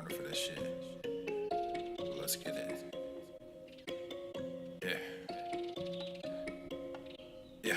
grinding for this shit. Let's get it. Yeah.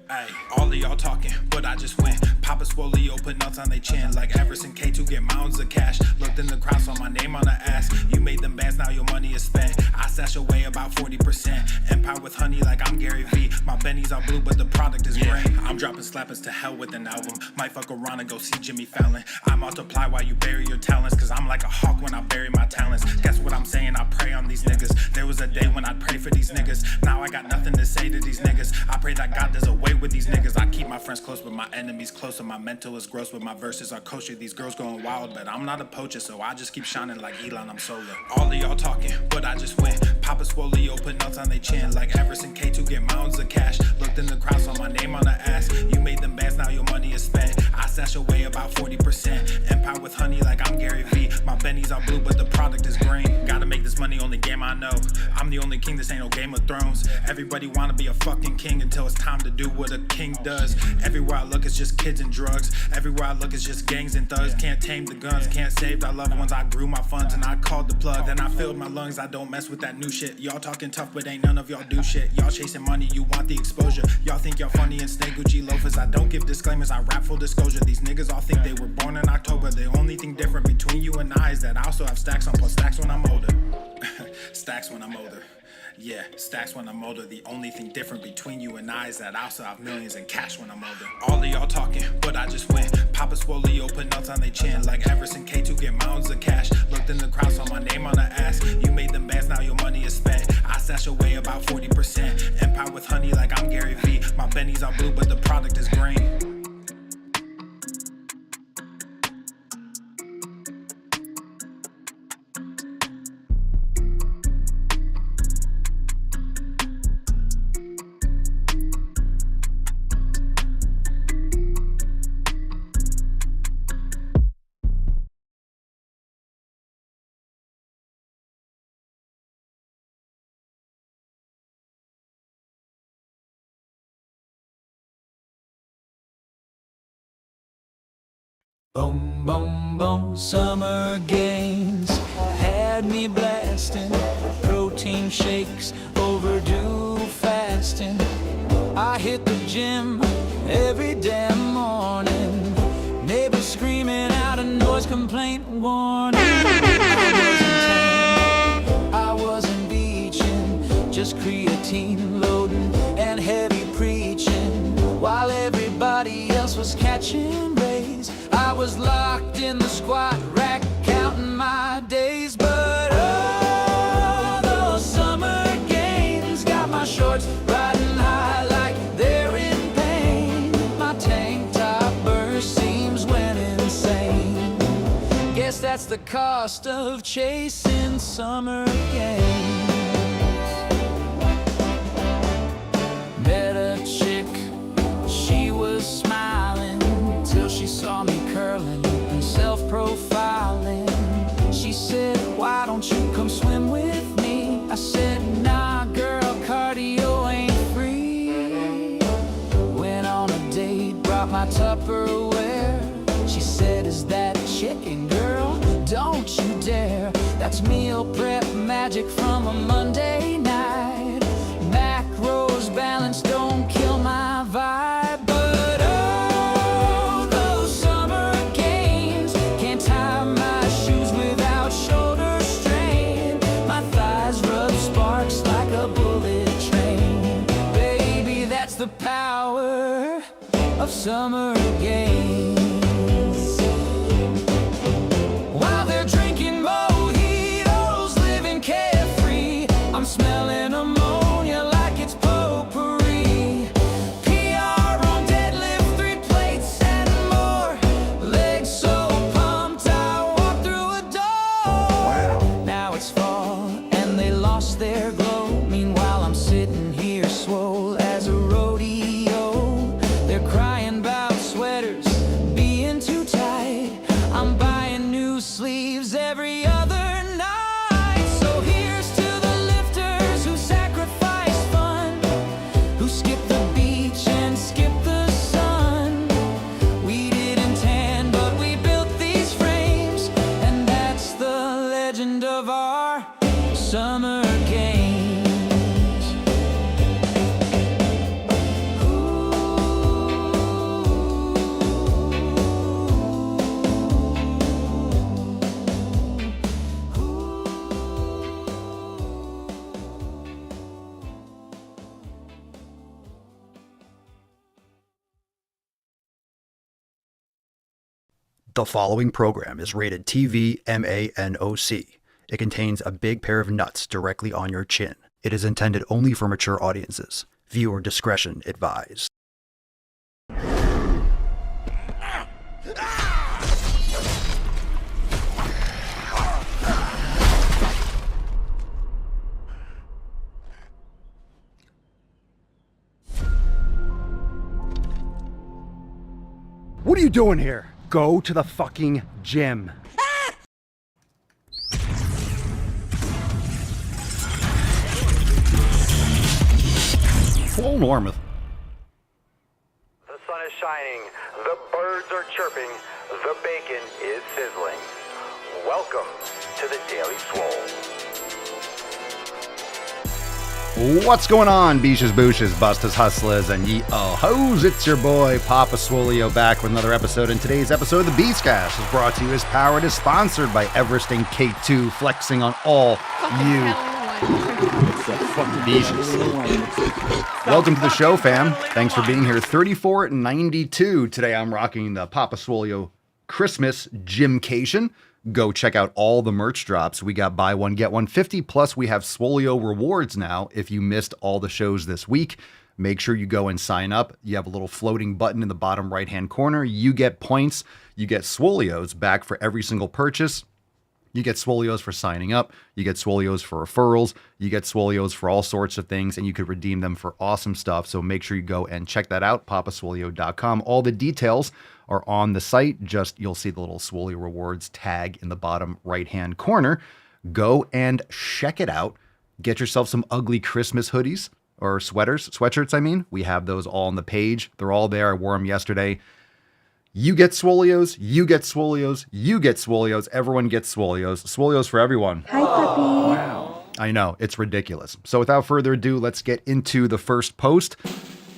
Ay, all of y'all talking, but I just went. Papa Swole, put nuts on they chin. Like Everson K2 get mounds of cash. Looked in the crowd, saw my name on the ass. You made them bands, now your money is spent. I stash away about 40%. Empire with honey like I'm Gary V. My bennies are blue, but the product is green. I'm dropping slappers to hell with an album. Might fuck around and go see Jimmy Fallon. I multiply while you bury your talents, cause I'm like a hawk when I bury my talents. Guess what I'm saying? I pray on these niggas. There was a day when I'd pray for these niggas. Now I got nothing to say to these niggas. I pray that God does away with these niggas. I keep my friends close, but my enemies closer. My mental is gross, but my verses are kosher. These girls going wild, but I'm not a poacher, so I just keep shining like Elon, I'm solar. All of y'all talking, but I just went. Papa Swole, put nuts on they chin. Like Everson K2 get mounds of cash. Looked in the crowd, saw my name on the ass. You made them bands, now your money is spent. I stash away about 40%. Empire with honey like I'm Gary V. My bennies are blue, but the product is green. Gotta make this money, only game I know. I'm the only king, this ain't no Game of Thrones. Everybody wanna be a fucking king until it's time to do what a king does. Everywhere I look, it's just kids and drugs. Everywhere I look, it's just gangs and thugs. Can't tame the guns, can't save our loved ones. I grew my funds and I called the plug. Then I filled my lungs, I don't mess with that new shit. Y'all talking tough, but ain't none of y'all do shit. Y'all chasing money, you want the exposure. Y'all think y'all funny and snake Gucci loafers. I don't give disclaimers, I rap full disclosure. These niggas all think they were born in October. The only thing different between you and I is that I also have stacks on plus stacks when I'm older. Stacks when I'm older. Yeah, stacks when I'm older. The only thing different between you and I is that I also have millions in cash when I'm older. All of y'all talking, but I just went. Papa Swole, put nuts on they chin. Like Everson K2 get mounds of cash. Looked in the crowd, saw my name on the ass. You made them bands, now your money is spent. I stash away about 40%. Empire with honey like I'm Gary V. My bennies are blue, but the product is green. Boom, boom, boom, summer games had me blasting. Protein shakes, overdue fasting. I hit the gym every damn morning. Neighbors screaming out a noise complaint warning. I wasn't beaching, just creatine loading and heavy preaching. While everybody else was catching rays, I was locked in the squat rack counting my days. But oh, those summer games got my shorts riding high like they're in pain. My tank top burst seams went insane. Guess that's the cost of chasing summer games. Met a chick, she was smiling till she saw me curling and self-profiling. She said, why don't you come swim with me? I said, nah girl, cardio ain't free. Went on a date, brought my Tupperware. She said, is that chicken, girl? Don't you dare. That's meal prep magic from a Monday night. Macros balance don't kill my vibe. But oh, those summer games can't tie my shoes without shoulder strain. My thighs rub sparks like a bullet train. Baby, that's the power of summer games. While they're drinking mojitos, living carefree, I'm smelling ammonia like it's potpourri. PR on deadlift, 3 plates and more. Legs so pumped, I walk through a door. Now it's fall and they lost their glow. Meanwhile I'm sitting here swole as a rodeo. They're crying about sweaters, summer games. The following program is rated TV MANOC. It contains a big pair of nuts directly on your chin. It is intended only for mature audiences. Viewer discretion advised. What are you doing here? Go to the fucking gym. Swole Normuth. The sun is shining, the birds are chirping, the bacon is sizzling. Welcome to the Daily Swole. What's going on, beaches, booshes, bustas, hustlers, and ye hoes? It's your boy, Papa Swolio, back with another episode. And today's episode of the Beastcast is brought to you as powered, is sponsored by Everest and K2, flexing on all you beaches. Welcome to the show, fam. Thanks for being here. 3492. Today I'm rocking the Papa Swolio Christmas Gymcation. Go check out all the merch drops. We got buy one, get one 50. Plus, we have Swolio rewards now. If you missed all the shows this week, make sure you go and sign up. You have a little floating button in the bottom right-hand corner. You get points. You get Swolios back for every single purchase. You get Swolios for signing up. You get Swolios for referrals. You get Swolios for all sorts of things, and you could redeem them for awesome stuff. So make sure you go and check that out, papaswolio.com. All the details are on the site. Just you'll see the little Swolio rewards tag in the bottom right-hand corner. Go and check it out. Get yourself some ugly Christmas hoodies or sweatshirts, I mean. We have those all on the page. They're all there. I wore them yesterday. You get Swolios, you get Swolios, you get Swolios, everyone gets Swolios. Swolios for everyone. Hi, puppy. Wow. I know, it's ridiculous. So without further ado, let's get into the first post.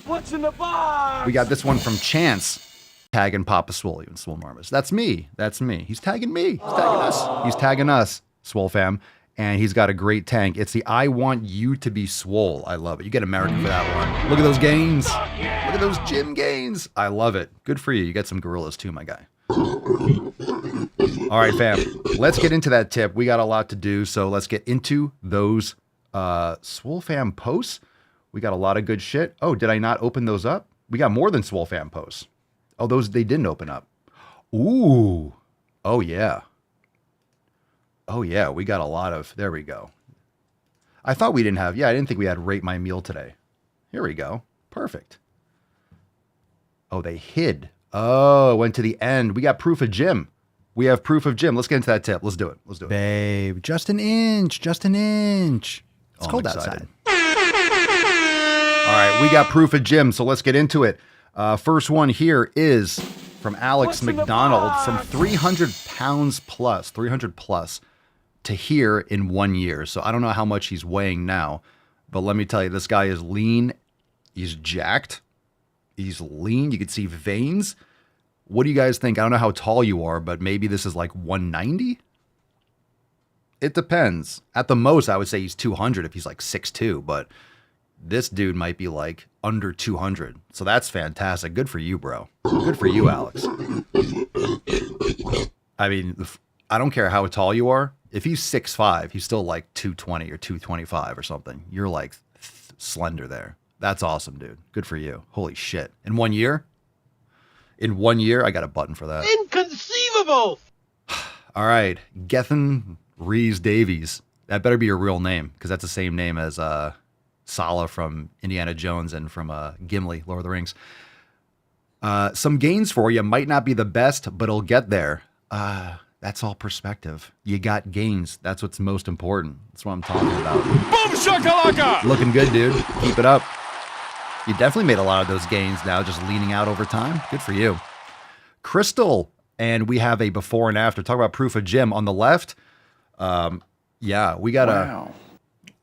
What's in the box? We got this one from Chance, tagging Papa Swolio and Swole Normus. That's me. He's tagging me. He's tagging us. He's tagging us, Swole fam. And he's got a great tank. It's the I Want You to Be Swole. I love it. You get American for that one. Look at those gains. Look at those gym gains. I love it. Good for you. You get some gorillas too, my guy. All right, fam. Let's get into that tip. We got a lot to do, so let's get into those Swole fam posts. We got a lot of good shit. Oh, did I not open those up? We got more than Swole fam posts. Oh, they didn't open up. Ooh. Oh, yeah. Oh, yeah, we got a lot of, there we go. I thought we didn't have, I didn't think we had Rate My Meal today. Here we go. Perfect. Oh, they hid. Oh, it went to the end. We got proof of gym. We have proof of gym. Let's get into that tip. Let's do it. Babe, just an inch. It's cold outside. All right, we got proof of gym, so let's get into it. First one here is from Alex McDonald, from 300 pounds plus, 300 plus, to here in 1 year. So I don't know how much he's weighing now, but let me tell you, this guy is lean. He's jacked. He's lean. You can see veins. What do you guys think? I don't know how tall you are, but maybe this is like 190? It depends. At the most, I would say he's 200 if he's like 6'2", but this dude might be like under 200. So that's fantastic. Good for you, bro. Good for you, Alex. I mean, I don't care how tall you are. If he's 6'5", he's still like 220 or 225 or something. You're like slender there. That's awesome, dude. Good for you. Holy shit. In 1 year? In 1 year, I got a button for that. Inconceivable! All right. Gethin Rees Davies. That better be your real name, because that's the same name as Sala from Indiana Jones and from Gimli, Lord of the Rings. Some gains for you. Might not be the best, but it'll get there. That's all perspective. You got gains. That's what's most important. That's what I'm talking about. Boom shakalaka! Looking good, dude. Keep it up. You definitely made a lot of those gains now, just leaning out over time. Good for you. Crystal, and we have a before and after. Talk about proof of gym on the left. Yeah, we got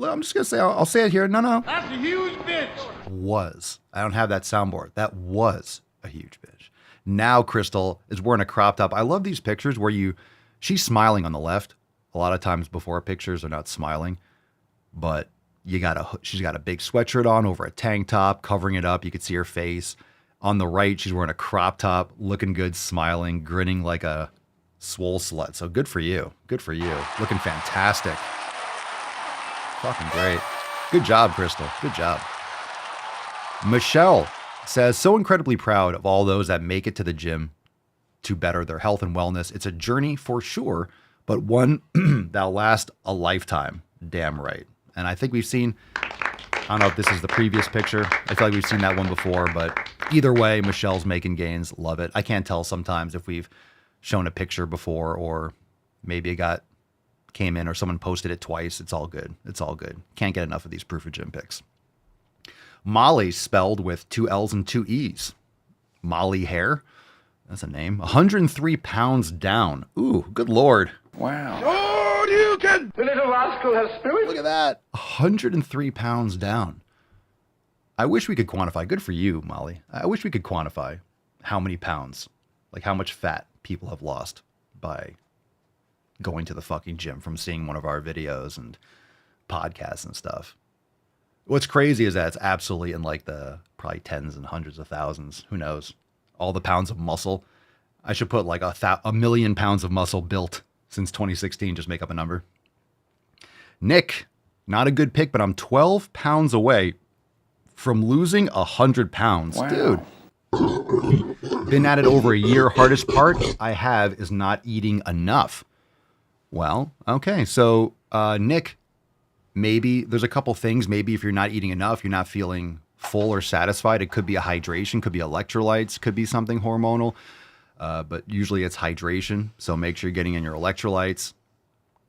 I'm just gonna say, I'll say it here. No. That's a huge bitch. Was. I don't have that soundboard. That was a huge bitch. Now Crystal is wearing a crop top. I love these pictures where she's smiling on the left. A lot of times before pictures are not smiling, but she's got a big sweatshirt on over a tank top, covering it up. You can see her face. On the right, she's wearing a crop top, looking good, smiling, grinning like a swole slut. So good for you. Good for you. Looking fantastic. Fucking great. Good job, Crystal. Good job. Michelle says, so incredibly proud of all those that make it to the gym to better their health and wellness. It's a journey for sure, but one that'll last a lifetime. Damn right. And I think we've seen, I don't know if this is the previous picture. I feel like we've seen that one before, but either way, Michelle's making gains. Love it. I can't tell sometimes if we've shown a picture before or maybe it came in or someone posted it twice. It's all good. It's all good. Can't get enough of these proof of gym pics. Molly spelled with 2 L's and 2 E's. Molly Hare. That's a name. 103 pounds down. Ooh, good Lord. Wow. Oh, you can. The little rascal has spirit. Look at that. 103 pounds down. I wish we could quantify. Good for you, Molly. I wish we could quantify how many pounds, like how much fat people have lost by going to the fucking gym from seeing one of our videos and podcasts and stuff. What's crazy is that it's absolutely in like the probably tens and hundreds of thousands. Who knows? All the pounds of muscle. I should put like a million pounds of muscle built since 2016. Just make up a number. Nick, not a good pick, but I'm 12 pounds away from losing 100 pounds. Wow. Dude, been at it over a year. Hardest part I have is not eating enough. Well, okay. So, Nick, maybe there's a couple things. Maybe if you're not eating enough, you're not feeling full or satisfied. It could be a hydration, could be electrolytes, could be something hormonal. But usually it's hydration. So make sure you're getting in your electrolytes,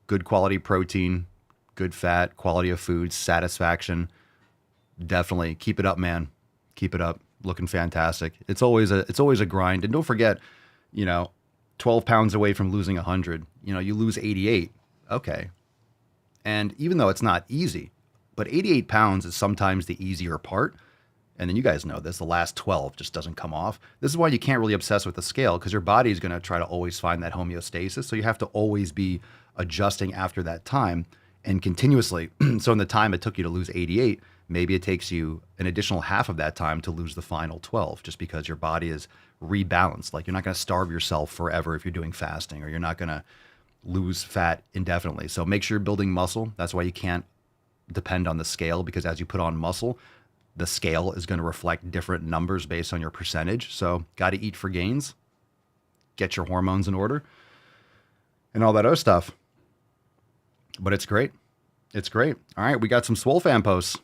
good quality protein, good fat, quality of food, satisfaction. Definitely keep it up, man. Keep it up. Looking fantastic. It's always a grind. And don't forget, 12 pounds away from losing 100, you lose 88. Okay. And even though it's not easy, but 88 pounds is sometimes the easier part. And then you guys know this, the last 12 just doesn't come off. This is why you can't really obsess with the scale, because your body is going to try to always find that homeostasis. So you have to always be adjusting after that time and continuously. So in the time it took you to lose 88, maybe it takes you an additional half of that time to lose the final 12, just because your body is rebalanced. Like you're not going to starve yourself forever if you're doing fasting, or you're not going to lose fat indefinitely. So make sure you're building muscle. That's why you can't depend on the scale, because as you put on muscle, the scale is going to reflect different numbers based on your percentage. So got to eat for gains, get your hormones in order, and all that other stuff. But it's great. It's great. All right, we got some Swole fan posts.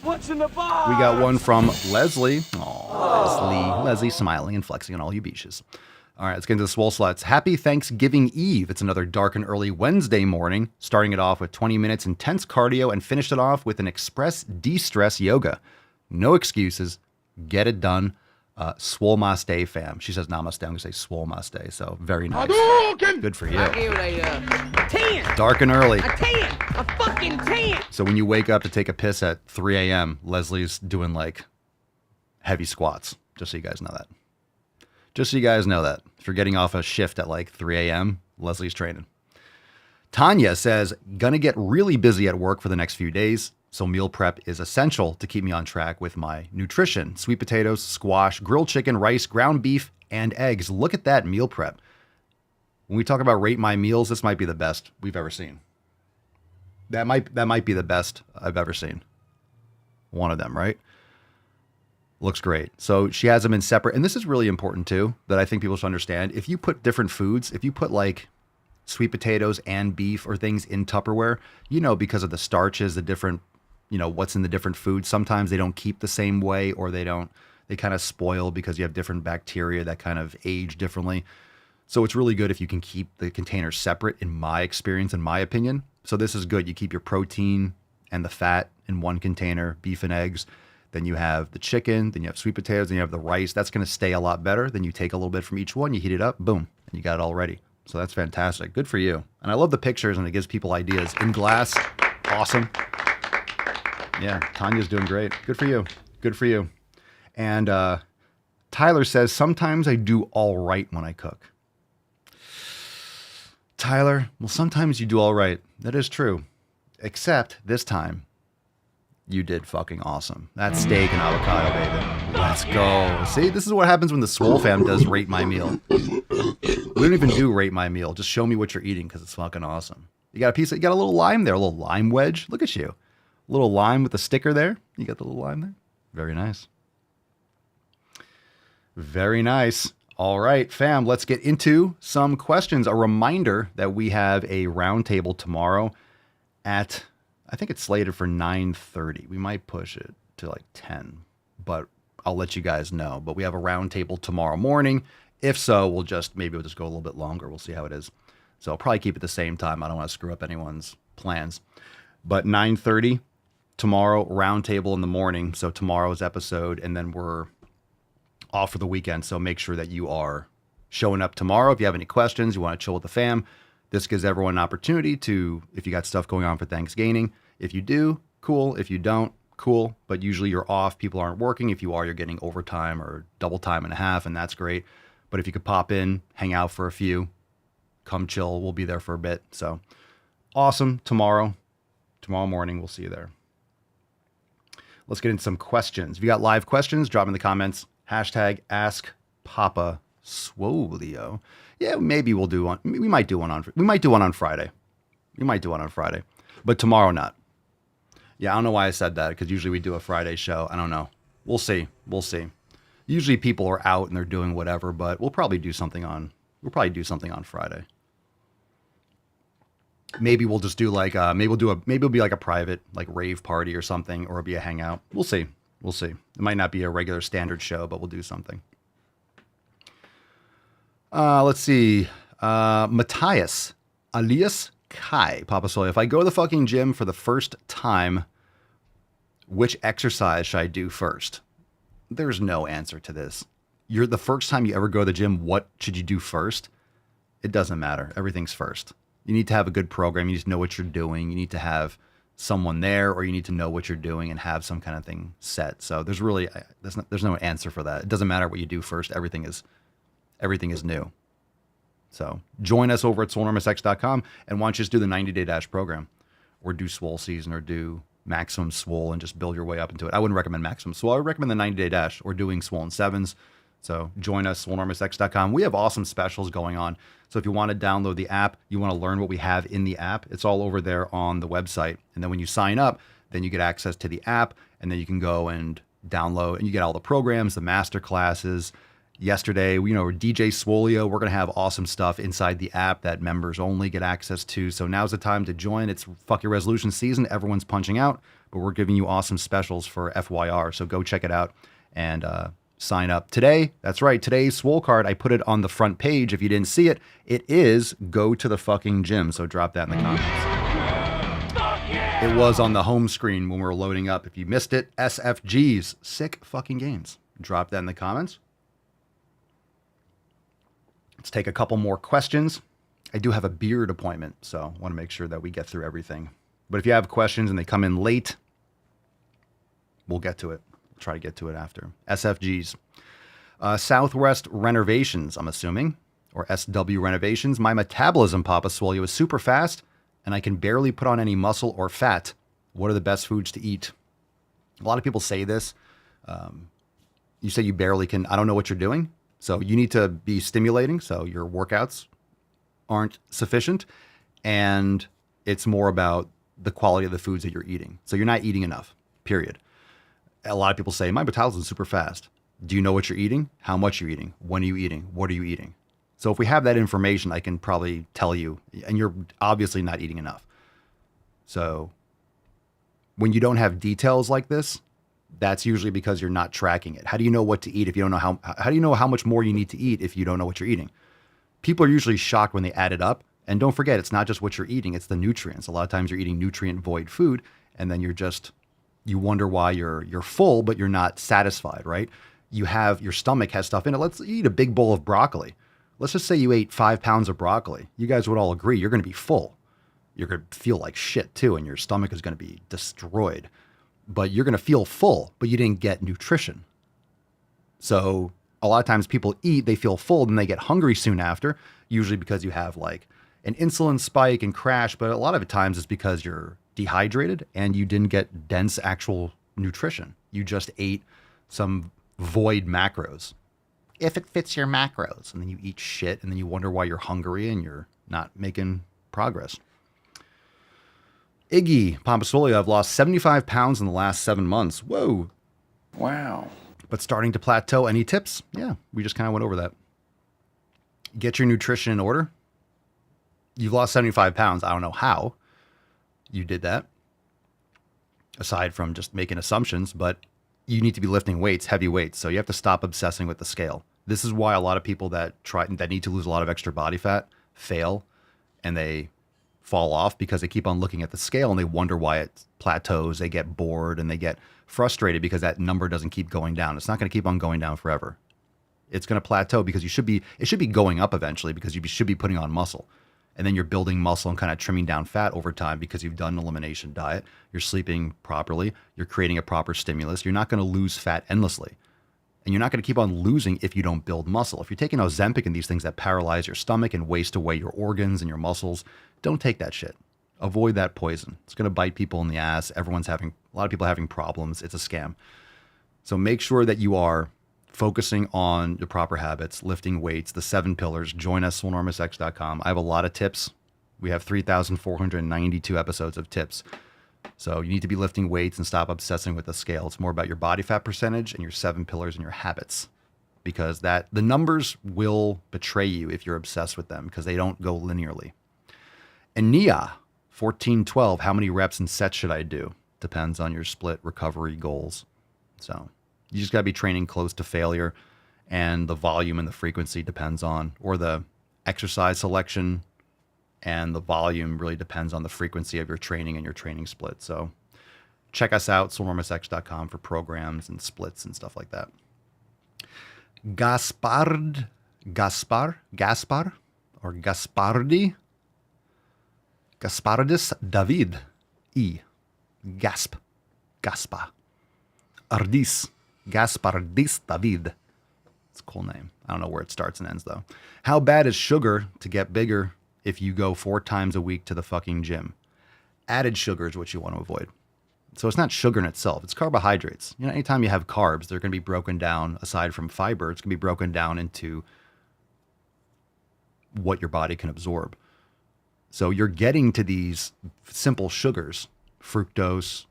What's in the box? We got one from Leslie. Oh, Leslie smiling and flexing on all you beaches. All right, let's get into the Swole Sluts. Happy Thanksgiving Eve. It's another dark and early Wednesday morning, starting it off with 20 minutes intense cardio and finished it off with an express de-stress yoga. No excuses. Get it done. Swole Maste fam. She says namaste. I'm going to say Swole Maste. So very nice. Good for you. I gave it a 10. Dark and early. A 10. A fucking 10. So when you wake up to take a piss at 3 a.m., Leslie's doing like heavy squats. Just so you guys know that. Just so you guys know that. If you're getting off a shift at like 3 a.m., Leslie's training. Tanya says, gonna get really busy at work for the next few days, so meal prep is essential to keep me on track with my nutrition. Sweet potatoes, squash, grilled chicken, rice, ground beef, and eggs. Look at that meal prep. When we talk about rate my meals, this might be the best we've ever seen. That might be the best I've ever seen. One of them, right? Looks great. So she has them in separate, and this is really important too, that I think people should understand. If you put different foods, if you put like sweet potatoes and beef or things in Tupperware, because of the starches, the different, what's in the different foods, sometimes they don't keep the same way, or they kind of spoil because you have different bacteria that kind of age differently. So it's really good if you can keep the containers separate, in my experience, in my opinion. So this is good. You keep your protein and the fat in one container, beef and eggs. Then you have the chicken, then you have sweet potatoes, then you have the rice. That's going to stay a lot better. Then you take a little bit from each one, you heat it up, boom, and you got it all ready. So that's fantastic. Good for you. And I love the pictures, and it gives people ideas. In glass, awesome. Yeah, Tanya's doing great. Good for you. Good for you. And Tyler says, sometimes I do all right when I cook. Tyler, well, sometimes you do all right. That is true. Except this time, you did fucking awesome. That steak and avocado, baby. Let's go. See, this is what happens when the Swole fam does Rate My Meal. We don't even do Rate My Meal. Just show me what you're eating because it's fucking awesome. You got you got a little lime there, a little lime wedge. Look at you. A little lime with the sticker there. You got the little lime there. Very nice. Very nice. All right, fam, let's get into some questions. A reminder that we have a roundtable tomorrow at, I think it's slated for 9:30. We might push it to like 10, but I'll let you guys know. But we have a roundtable tomorrow morning. If so, we'll just go a little bit longer. We'll see how it is. So I'll probably keep it the same time. I don't want to screw up anyone's plans. But 9:30 tomorrow, roundtable in the morning. So tomorrow's episode, and then we're off for the weekend. So make sure that you are showing up tomorrow. If you have any questions, you want to chill with the fam, this gives everyone an opportunity to, if you got stuff going on for Thanksgiving, if you do, cool. If you don't, cool. But usually you're off. People aren't working. If you are, you're getting overtime or double time and a half, and that's great. But if you could pop in, hang out for a few, come chill. We'll be there for a bit. So awesome. Tomorrow morning, we'll see you there. Let's get into some questions. If you got live questions, drop in the comments. Hashtag Ask Papa Swoleo. Yeah, maybe we'll do one. We might do one on Friday. But tomorrow not. Yeah, I don't know why I said that, because usually we do a Friday show. I don't know. We'll see. Usually people are out and they're doing whatever, but we'll probably do something on Friday. Maybe we'll just do like maybe it'll be like a private like rave party or something, or it'll be a hangout. We'll see. It might not be a regular standard show, but we'll do something. Let's see. Matthias alias Kai Papa Soy. If I go to the fucking gym for the first time, which exercise should I do first? There's no answer to this. You're the first time you ever go to the gym, what should you do first? It doesn't matter. Everything's first. You need to have a good program. You need to know what you're doing. You need to have someone there, or you need to know what you're doing and have some kind of thing set. So there's no answer for that. It doesn't matter what you do first. Everything is new. So join us over at SwoleNormousX.com, and why don't you just do the 90-day dash program, or do Swole season, or do maximum Swole and just build your way up into it. I wouldn't recommend maximum Swole. I would recommend the 90-day dash or doing Swole and sevens. So join us, SwoleNormousX.com. We have awesome specials going on. So if you want to download the app, you want to learn what we have in the app, it's all over there on the website. And then when you sign up, then you get access to the app, and then you can go and download, and you get all the programs, the master classes. Yesterday, DJ Swoleo, we're going to have awesome stuff inside the app that members only get access to. So now's the time to join. It's fuck your resolution season. Everyone's punching out, but we're giving you awesome specials for FYR. So go check it out and sign up today. That's right. Today's Swole card, I put it on the front page. If you didn't see it, it is go to the fucking gym. So drop that in the comments. It was on the home screen when we were loading up. If you missed it, SFGs, sick fucking games. Drop that in the comments. Let's take a couple more questions. I do have a beard appointment, so I want to make sure that we get through everything. But if you have questions and they come in late, we'll get to it. We'll try to get to it after. SFGs. Southwest Renovations, I'm assuming, or SW Renovations. My metabolism, Papa Swoleo, is super fast, and I can barely put on any muscle or fat. What are the best foods to eat? A lot of people say this. You say you barely can. I don't know what you're doing. So you need to be stimulating, so your workouts aren't sufficient, and it's more about the quality of the foods that you're eating. So you're not eating enough, period. A lot of people say, my metabolism is super fast. Do you know what you're eating? How much you're eating? When are you eating? What are you eating? So if we have that information, I can probably tell you, and you're obviously not eating enough. So when you don't have details like this, that's usually because you're not tracking it. How do you know what to eat if you don't know how do you know how much more you need to eat if you don't know what you're eating? People are usually shocked when they add it up. And don't forget, it's not just what you're eating, it's the nutrients. A lot of times you're eating nutrient void food, and then you wonder why you're full, but you're not satisfied, right? Your stomach has stuff in it. Let's eat a big bowl of broccoli. Let's just say you ate 5 pounds of broccoli. You guys would all agree you're going to be full. You're going to feel like shit too, and your stomach is going to be destroyed. but you're going to feel full, but you didn't get nutrition. So a lot of times people eat, they feel full, then they get hungry soon after, usually because you have like an insulin spike and crash. But a lot of the times it's because you're dehydrated and you didn't get dense actual nutrition. You just ate some void macros. If it fits your macros, and then you eat shit, and then you wonder why you're hungry and you're not making progress. Iggy Pompasolio, I've lost 75 pounds in the last 7 months. Whoa. Wow. But starting to plateau. Any tips? Yeah, we just kind of went over that. Get your nutrition in order. You've lost 75 pounds. I don't know how you did that, aside from just making assumptions, but you need to be lifting weights, heavy weights. So you have to stop obsessing with the scale. This is why a lot of people that need to lose a lot of extra body fat fail, and they fall off because they keep on looking at the scale and they wonder why it plateaus. They get bored and they get frustrated because that number doesn't keep going down. It's not going to keep on going down forever. It's going to plateau because it should be going up eventually, because you should be putting on muscle. And then you're building muscle and kind of trimming down fat over time because you've done an elimination diet. You're sleeping properly. You're creating a proper stimulus. You're not going to lose fat endlessly. And you're not going to keep on losing if you don't build muscle. If you're taking Ozempic and these things that paralyze your stomach and waste away your organs and your muscles, don't take that shit. Avoid that poison. It's going to bite people in the ass. A lot of people having problems. It's a scam. So make sure that you are focusing on the proper habits, lifting weights, the 7 pillars. Join us, swolenormousx.com. I have a lot of tips. We have 3,492 episodes of tips. So you need to be lifting weights and stop obsessing with the scale. It's more about your body fat percentage and your 7 pillars and your habits, because the numbers will betray you if you're obsessed with them, because they don't go linearly. And Nia, 1412, how many reps and sets should I do? Depends on your split recovery goals. So you just got to be training close to failure, and the volume and the frequency depends on, or the exercise selection and the volume really depends on the frequency of your training and your training split. So check us out, swolenormousx.com, for programs and splits and stuff like that. Gaspard, or Gaspardis David, Gaspa, Gaspardis David. It's a cool name. I don't know where it starts and ends though. How bad is sugar to get bigger if you go 4 times a week to the fucking gym? Added sugar is what you want to avoid. So it's not sugar in itself, it's carbohydrates. You know, anytime you have carbs, they're going to be broken down, aside from fiber, it's going to be broken down into what your body can absorb. So you're getting to these simple sugars, fructose,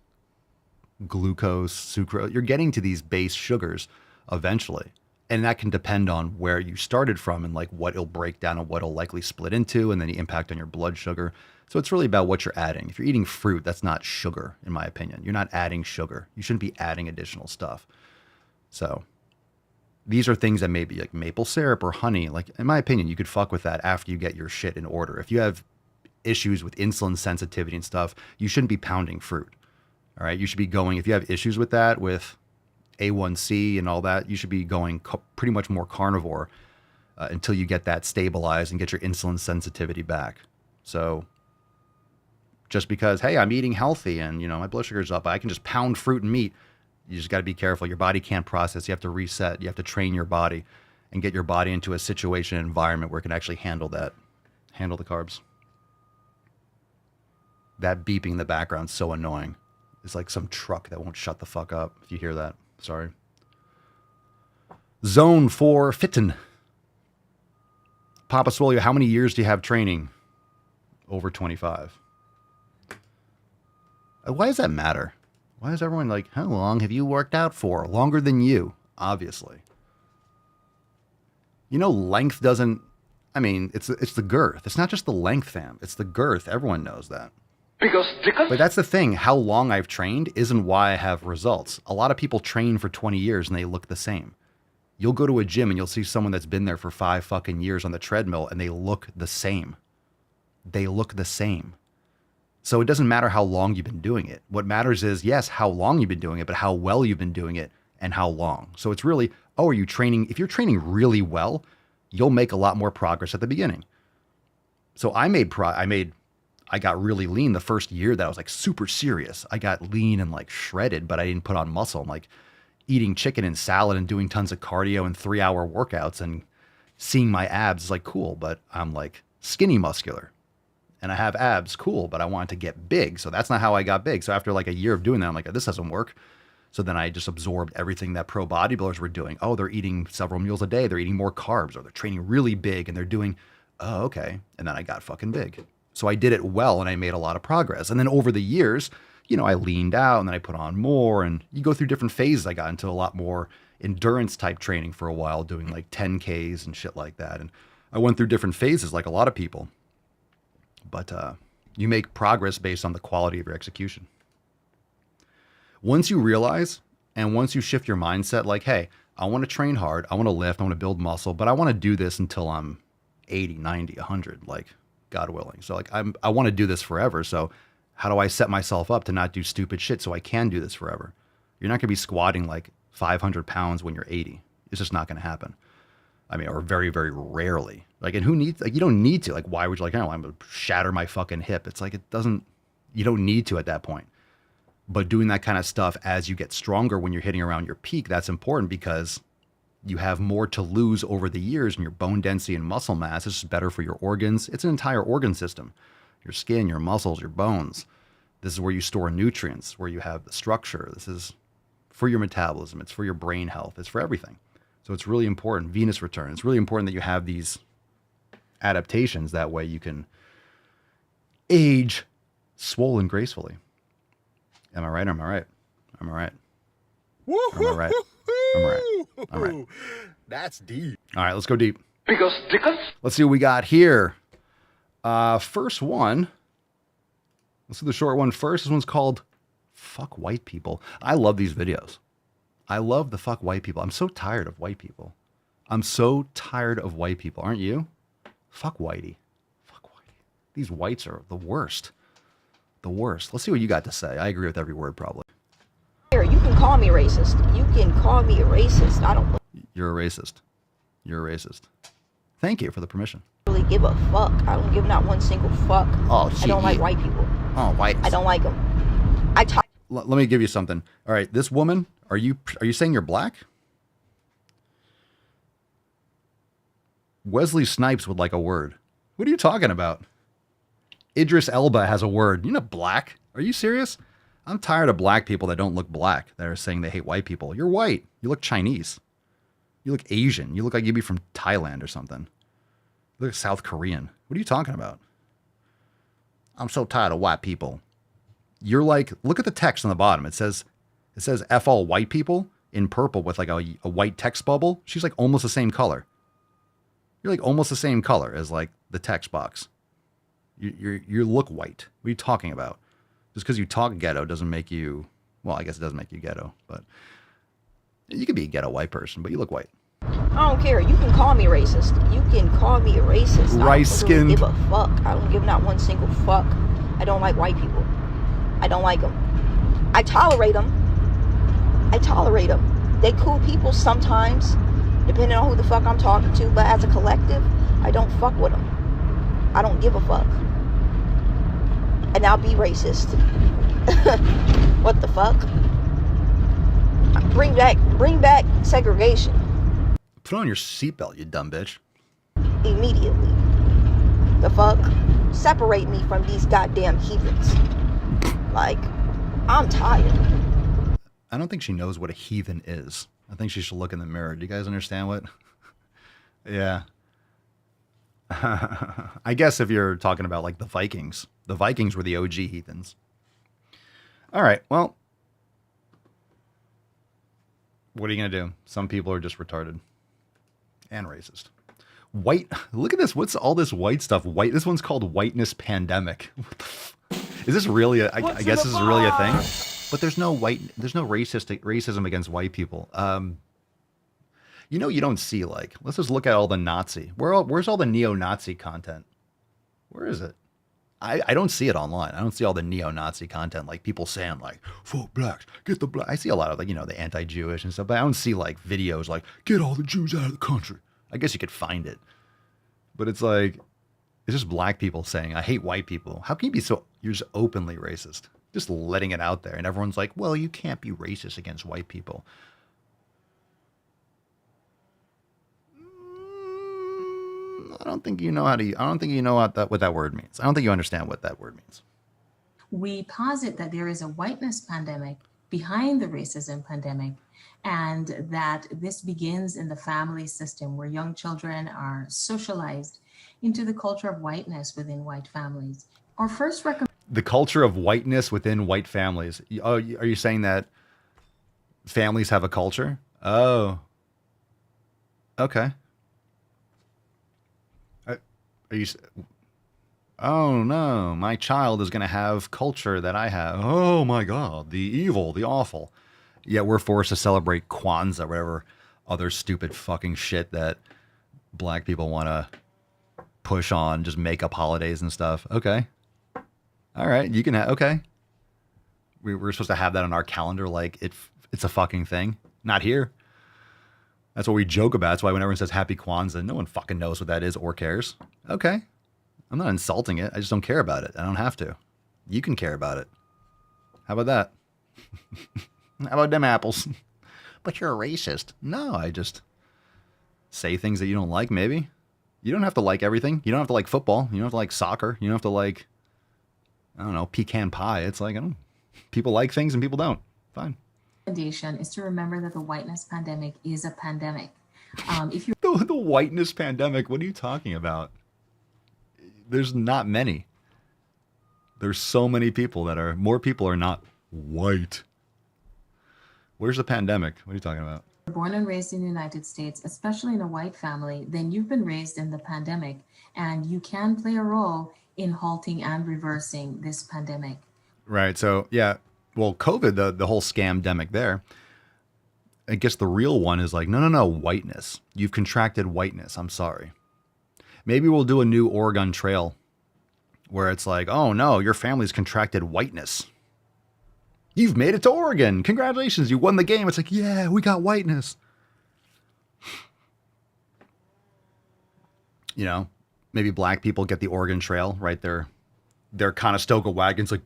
glucose, sucrose. You're getting to these base sugars eventually. And that can depend on where you started from and like what it'll break down and what it'll likely split into, and then the impact on your blood sugar. So it's really about what you're adding. If you're eating fruit, that's not sugar, in my opinion. You're not adding sugar. You shouldn't be adding additional stuff. So these are things that may be like maple syrup or honey. Like, in my opinion, you could fuck with that after you get your shit in order. If you have issues with insulin sensitivity and stuff, you shouldn't be pounding fruit. All right. You should be going, if you have issues with that, with A1C and all that, you should be going pretty much more carnivore until you get that stabilized and get your insulin sensitivity back. So just because, hey, I'm eating healthy and, you know, my blood sugar's up, I can just pound fruit and meat. You just got to be careful. Your body can't process. You have to reset. You have to train your body and get your body into a situation and environment where it can actually handle that, handle the carbs. That beeping in the background is so annoying. It's like some truck that won't shut the fuck up. If you hear that, sorry. Zone 4 Fitten. Papa Swole, how many years do you have training? Over 25. Why does that matter? Why is everyone like, how long have you worked out for? Longer than you, obviously. You know, length doesn't, I mean, it's the girth. It's not just the length, fam. It's the girth. Everyone knows that. But that's the thing. How long I've trained isn't why I have results. A lot of people train for 20 years and they look the same. You'll go to a gym and you'll see someone that's been there for 5 fucking years on the treadmill and they look the same. They look the same. So it doesn't matter how long you've been doing it. What matters is, yes, how long you've been doing it, but how well you've been doing it and how long. So it's really, are you training? If you're training really well, you'll make a lot more progress at the beginning. So I I got really lean the first year that I was like super serious. I got lean and like shredded, but I didn't put on muscle. I'm like eating chicken and salad and doing tons of cardio and 3-hour workouts and seeing my abs is like cool, but I'm like skinny muscular and I have abs, cool, but I wanted to get big. So that's not how I got big. So after like a year of doing that, I'm like, this doesn't work. So then I just absorbed everything that pro bodybuilders were doing. Oh, they're eating several meals a day. They're eating more carbs, or they're training really big and they're doing, oh, okay. And then I got fucking big. So I did it well and I made a lot of progress. And then over the years, you know, I leaned out and then I put on more, and you go through different phases. I got into a lot more endurance type training for a while, doing like 10Ks and shit like that. And I went through different phases like a lot of people. But you make progress based on the quality of your execution. Once you realize and once you shift your mindset, like, hey, I want to train hard, I want to lift, I want to build muscle, but I want to do this until I'm 80, 90, 100, like God willing. So like I want to do this forever. So how do I set myself up to not do stupid shit so I can do this forever? You're not going to be squatting like 500 pounds when you're 80. It's just not going to happen. I mean, or very, very rarely. Like, and who needs, like, you don't need to. Like, why would you like, oh, I'm going to shatter my fucking hip? It's like, you don't need to at that point. But doing that kind of stuff as you get stronger when you're hitting around your peak, that's important because you have more to lose over the years in your bone density and muscle mass. It's just better for your organs. It's an entire organ system. Your skin, your muscles, your bones. This is where you store nutrients, where you have the structure. This is for your metabolism. It's for your brain health. It's for everything. So it's really important. Venus return. It's really important that you have these adaptations. That way you can age swollen gracefully. Am I right? Am I right? Am I right? Am I right? Am I right? All right. That's deep. All right, let's go deep. Because stickers? Let's see what we got here. First one. Let's do the short one first. This one's called Fuck White People. I love these videos. I love the fuck white people. I'm so tired of white people. I'm so tired of white people. Aren't you? Fuck whitey. Fuck whitey. These whites are the worst. The worst. Let's see what you got to say. I agree with every word probably. You can call me racist. You can call me a racist. I don't You're a racist. You're a racist. Thank you for the permission. really give a fuck. I don't give not one single fuck. Oh, I don't like white people. Oh, white. I don't like them. Let me give you something. All right, this woman, are you saying you're black? Wesley Snipes would like a word. What are you talking about? Idris Elba has a word. You're not black. Are you serious? I'm tired of black people that don't look black, that are saying they hate white people. You're white. You look Chinese. You look Asian. You look like you'd be from Thailand or something. You look South Korean. What are you talking about? I'm so tired of white people. You're like, look at the text on the bottom. It says F all white people in purple with like a white text bubble. She's like almost the same color. You're like almost the same color as like the text box. You look white. What are you talking about? Just because you talk ghetto doesn't make you, well, I guess it doesn't make you ghetto, but you could be a ghetto white person, but you look white. I don't care. You can call me racist. You can call me a racist. Rice-skinned. I don't really give a fuck. I don't give not one single fuck. I don't like white people. I don't like them. I tolerate them. They cool people sometimes, depending on who the fuck I'm talking to, but as a collective, I don't fuck with them. I don't give a fuck. And I'll be racist. What the fuck? Bring back segregation. Put on your seatbelt, you dumb bitch. Immediately. The fuck? Separate me from these goddamn heathens. Like, I'm tired. I don't think she knows what a heathen is. I think she should look in the mirror. Do you guys understand what? Yeah. I guess if you're talking about like the Vikings were the OG heathens. All right. Well, what are you going to do? Some people are just retarded and racist. White. Look at this. What's all this white stuff? White. This one's called Whiteness Pandemic. Is this really I guess this is really a thing, but there's no racism against white people. You don't see, like, let's just look at all the Nazi. Where's all the neo-Nazi content? Where is it? I don't see it online. I don't see all the neo-Nazi content, like people saying like, fuck blacks, get the black. I see a lot of like, the anti-Jewish and stuff, but I don't see like videos like, get all the Jews out of the country. I guess you could find it, but it's like, It's just black people saying, I hate white people. How can you be so, you're just openly racist? Just letting it out there. And everyone's like, well, you can't be racist against white people. I don't think you know I don't think you know what that word means. I don't think you understand what that word means. We posit that there is a whiteness pandemic behind the racism pandemic, and that this begins in the family system where young children are socialized into the culture of whiteness within white families. Our first the culture of whiteness within white families. Oh, are you saying that families have a culture? Oh, okay. Are you? Oh no, my child is going to have culture that I have. Oh my God, the evil, the awful. Yet we're forced to celebrate Kwanzaa, whatever other stupid fucking shit that black people want to push on, just make up holidays and stuff. Okay. All right, you can have, okay. We're supposed to have that on our calendar like it's a fucking thing. Not here. That's what we joke about. That's why when everyone says Happy Kwanzaa, no one fucking knows what that is or cares. Okay. I'm not insulting it. I just don't care about it. I don't have to. You can care about it. How about that? How about them apples? But you're a racist. No, I just say things that you don't like, maybe. You don't have to like everything. You don't have to like football. You don't have to like soccer. You don't have to like, I don't know, pecan pie. It's like, people like things and people don't. Fine. recommendation is to remember that the whiteness pandemic is a pandemic. If you The whiteness pandemic, what are you talking about? There's not many. There's so many people more people are not white. Where's the pandemic? What are you talking about? were born and raised in the United States, especially in a white family, then you've been raised in the pandemic, and you can play a role in halting and reversing this pandemic. Right. So, yeah. Well, COVID, the whole scam-demic there, I guess the real one is like, no, whiteness. You've contracted whiteness. I'm sorry. Maybe we'll do a new Oregon Trail where it's like, oh, no, your family's contracted whiteness. You've made it to Oregon. Congratulations. You won the game. It's like, yeah, we got whiteness. You know, maybe black people get the Oregon Trail, right? Their Conestoga wagons like,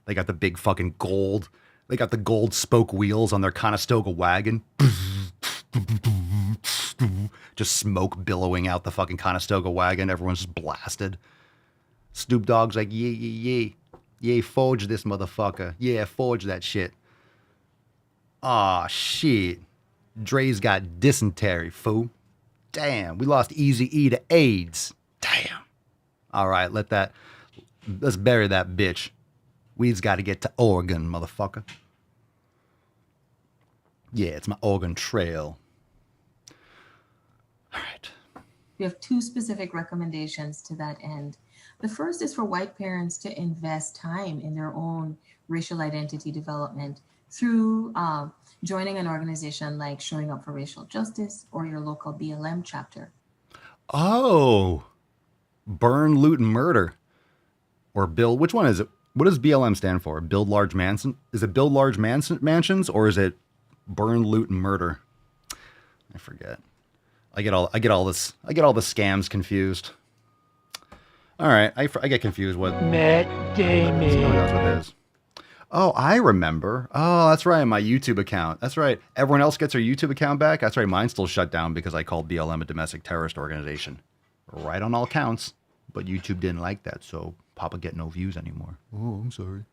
they got the big fucking gold. They got the gold spoke wheels on their Conestoga wagon. Just smoke billowing out the fucking Conestoga wagon. Everyone's just blasted. Snoop Dogg's like, yeah, forge this motherfucker. Yeah, forge that shit. Aw, shit. Dre's got dysentery, fool. Damn, we lost Eazy-E to AIDS. Damn. All right, let's bury that bitch. We've got to get to Oregon, motherfucker. Yeah, it's my Oregon Trail. All right. We have two specific recommendations to that end. The first is for white parents to invest time in their own racial identity development through joining an organization like Showing Up for Racial Justice or your local BLM chapter. Oh, burn, loot, and murder. Or build, which one is it? What does BLM stand for? Build large mansions? Is it build large mansions or is it burn, loot, and murder? I forget. I get all the scams confused. All right, I get confused with Matt Damon. No one knows what it is. Oh, I remember. Oh, that's right, my YouTube account. That's right. Everyone else gets their YouTube account back. That's right. Mine's still shut down because I called BLM a domestic terrorist organization. Right on all counts, but YouTube didn't like that, so Papa get no views anymore. Oh, I'm sorry.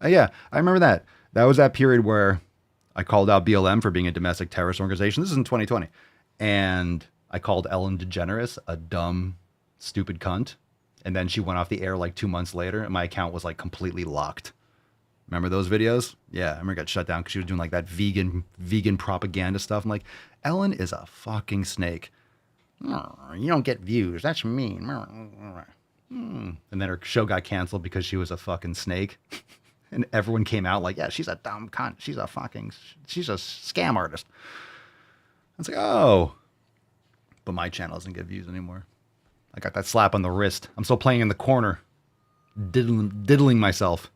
Yeah, I remember that. That was that period where I called out BLM for being a domestic terrorist organization. This is in 2020. And I called Ellen DeGeneres a dumb, stupid cunt. And then she went off the air like 2 months later, and my account was like completely locked. Remember those videos? Yeah, I remember it got shut down because she was doing like that vegan propaganda stuff. I'm like, Ellen is a fucking snake. You don't get views. That's mean. And then her show got canceled because she was a fucking snake. And everyone came out like, yeah, she's a dumb cunt. She's a scam artist. I was like, oh. But my channel doesn't get views anymore. I got that slap on the wrist. I'm still playing in the corner. Diddling myself.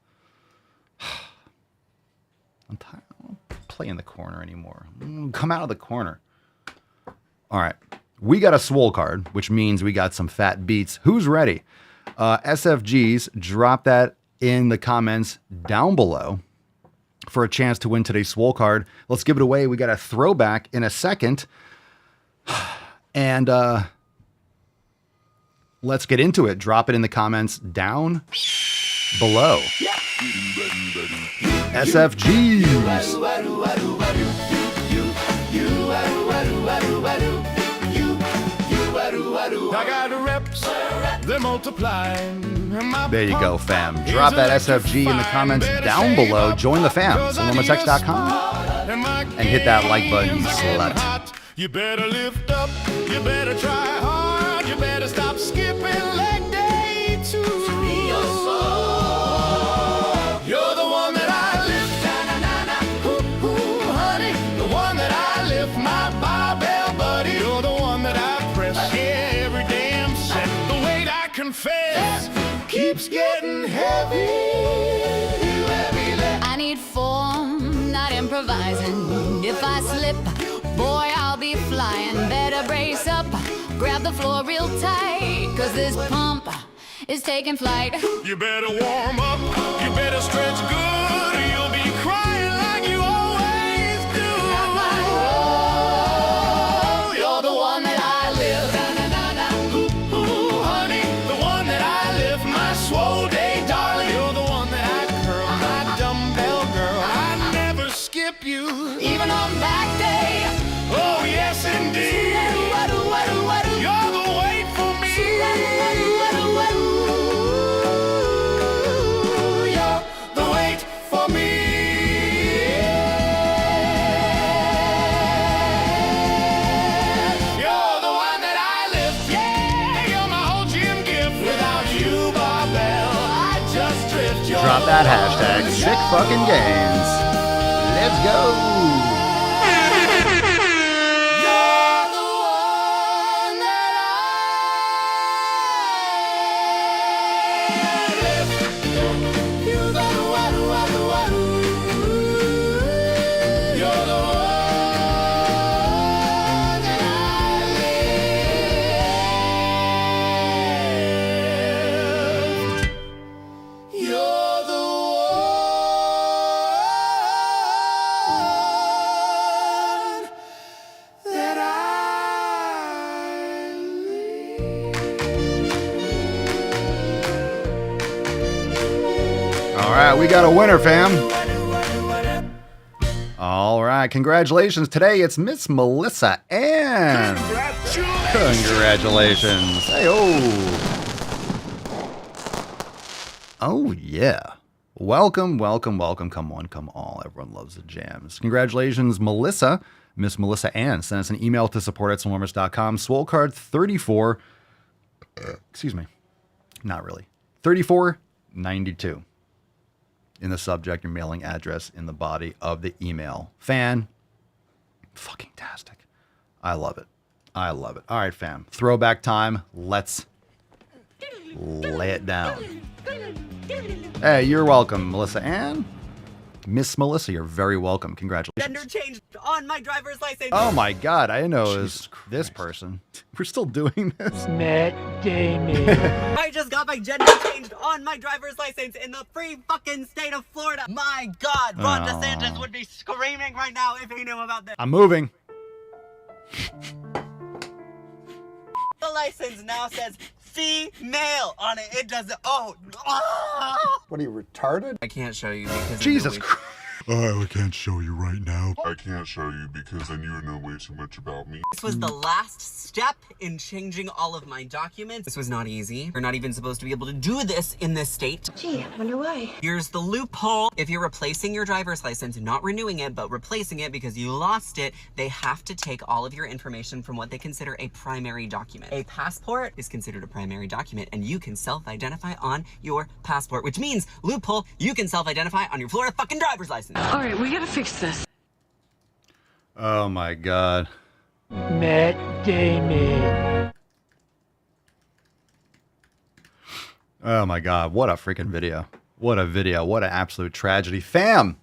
I'm tired. I don't play in the corner anymore. Come out of the corner. All right. We got a Swole card, which means we got some fat beats. Who's ready? SFGs, drop that in the comments down below for a chance to win today's Swole card. Let's give it away. We got a throwback in a second. And let's get into it. Drop it in the comments down below. SFGs. I got the reps, they're multiplying. There you go, fam. Drop that SFG in the comments down below. Join the fam, SonorMaText.com, and hit that like button, you slut. You better lift up, you better try hard, you better stop skipping leg day two. You're the one that I lift, ooh, honey, the one that I lift, my barbell buddy. You're the one that I press, yeah, every damn set. The weight I confess keeps getting heavy. I need form, not improvising. If I slip, boy, I'll be flying. Better brace up, grab the floor real tight, 'cause this pump is taking flight. You better warm up, you better stretch good, or you'll be crying like you always do. You're the one that I lift, ooh, honey, the one that I lift, my swole day, darling. You're the one that I curl, my dumbbell girl. I never skip you, even on back day. Oh yes, indeed. You're the weight for me. You're the weight for me. You're the one that I lift. Yeah, you're my whole gym gift. Without you, barbell, I just drift. Drop that hashtag, sick fucking gains. Let's go. All right, we got a winner, fam. All right, congratulations. Today it's Miss Melissa Ann. Congratulations. Hey, oh yeah. Welcome, welcome, welcome. Come on, come all. Everyone loves the jams. Congratulations, Melissa. Miss Melissa Ann. Send us an email to support@swolenormous.com. Swole card 34. Excuse me. Not really. 3492. In the subject, your mailing address in the body of the email. Fan. Fucking tastic. I love it. I love it. All right, fam. Throwback time. Let's lay it down. Hey, you're welcome, Melissa Ann. Miss Melissa, you're very welcome. Congratulations. Gender changed on my driver's license. Oh my God, I didn't know it was this person. We're still doing this. Matt Damon. I just got my gender changed on my driver's license in the free fucking state of Florida. My God, Ron DeSantis would be screaming right now if he knew about this. I'm moving. The license now says female on it. It doesn't. Oh. What are you, retarded? I can't show you because Jesus Christ. I can't show you right now. I can't show you because then you would know way too much about me. This was the last step in changing all of my documents. This was not easy. You're not even supposed to be able to do this in this state. Gee, I wonder why. Here's the loophole. If you're replacing your driver's license, not renewing it, but replacing it because you lost it, they have to take all of your information from what they consider a primary document. A passport is considered a primary document, and you can self-identify on your passport, which means, loophole, you can self-identify on your Florida fucking driver's license. All right, we gotta fix this. Oh my God. Matt Damon. Oh my God. What a freaking video. What a video. What an absolute tragedy. Fam,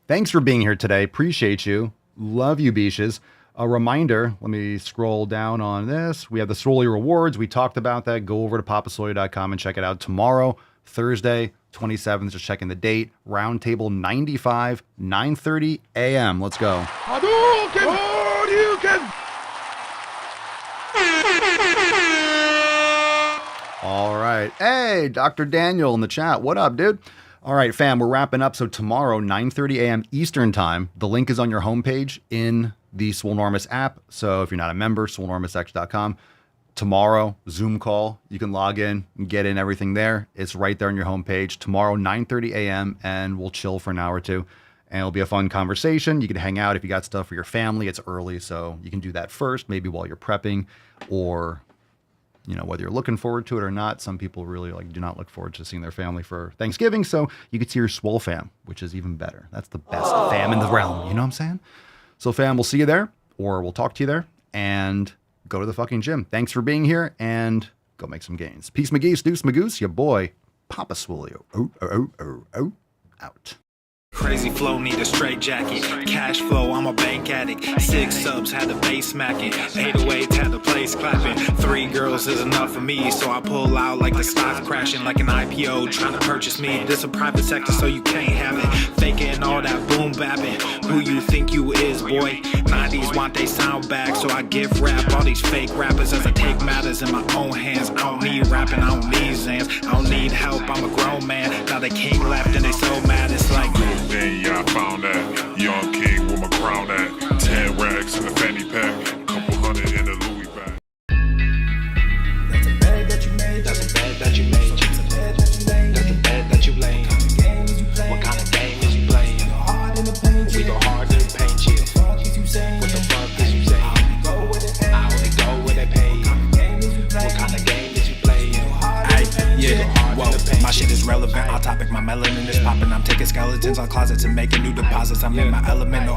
thanks for being here today. Appreciate you. Love you, Beaches. A reminder, let me scroll down on this. We have the Swole rewards. We talked about that. Go over to papaswole.com and check it out tomorrow, Thursday, 27th. Just checking the date. Roundtable 95, 9:30 a.m. Let's go. All right. Hey, Dr. Daniel in the chat. What up, dude? All right, fam, we're wrapping up. So tomorrow, 9:30 a.m. Eastern time. The link is on your homepage in the Swolenormous app. So if you're not a member, swolenormousx.com. Tomorrow, Zoom call. You can log in and get in everything there. It's right there on your homepage. Tomorrow, 9:30 a.m. and we'll chill for an hour or two. And it'll be a fun conversation. You can hang out if you got stuff for your family. It's early, so you can do that first, maybe while you're prepping, or whether you're looking forward to it or not. Some people really do not look forward to seeing their family for Thanksgiving, so you could see your Swole fam, which is even better. That's the best fam in the realm, you know what I'm saying? So fam, we'll see you there, or we'll talk to you there, and go to the fucking gym. Thanks for being here, and go make some gains. Peace, McGeese, Deuce, Magoose, your boy, Papa Swole. Out. Crazy flow, need a straight jacket. Cash flow, I'm a bank addict. 6 subs, had the bass smacking. 808s, had the place clapping. 3 girls is enough for me, so I pull out like the stock's crashing. Like an IPO trying to purchase me. This a private sector, so you can't have it. Faking all that boom bapping. Who you think you is, boy? 90s want they sound back, so I give rap all these fake rappers as I take matters in my own hands. I don't need rapping, I don't need Zans. I don't need help, I'm a grown man. Now the king left and they so mad, it's like Then yeah, I found that young king with my crown at 10 racks in a fanny pack, couple hundred in a Louis bag. that's a bed that you made. That's a bed that you made. That's a bed that you laid. What kind of game is you playing? We go hard in the paint, yeah. What the fuck is you saying? I only go where they pay. What kind of game is you playing? Ay, yeah, whoa, my shit is relevant. On topic, my melanin is popping. I'm taking skeletons on closets and making new deposits. I'm in my element, no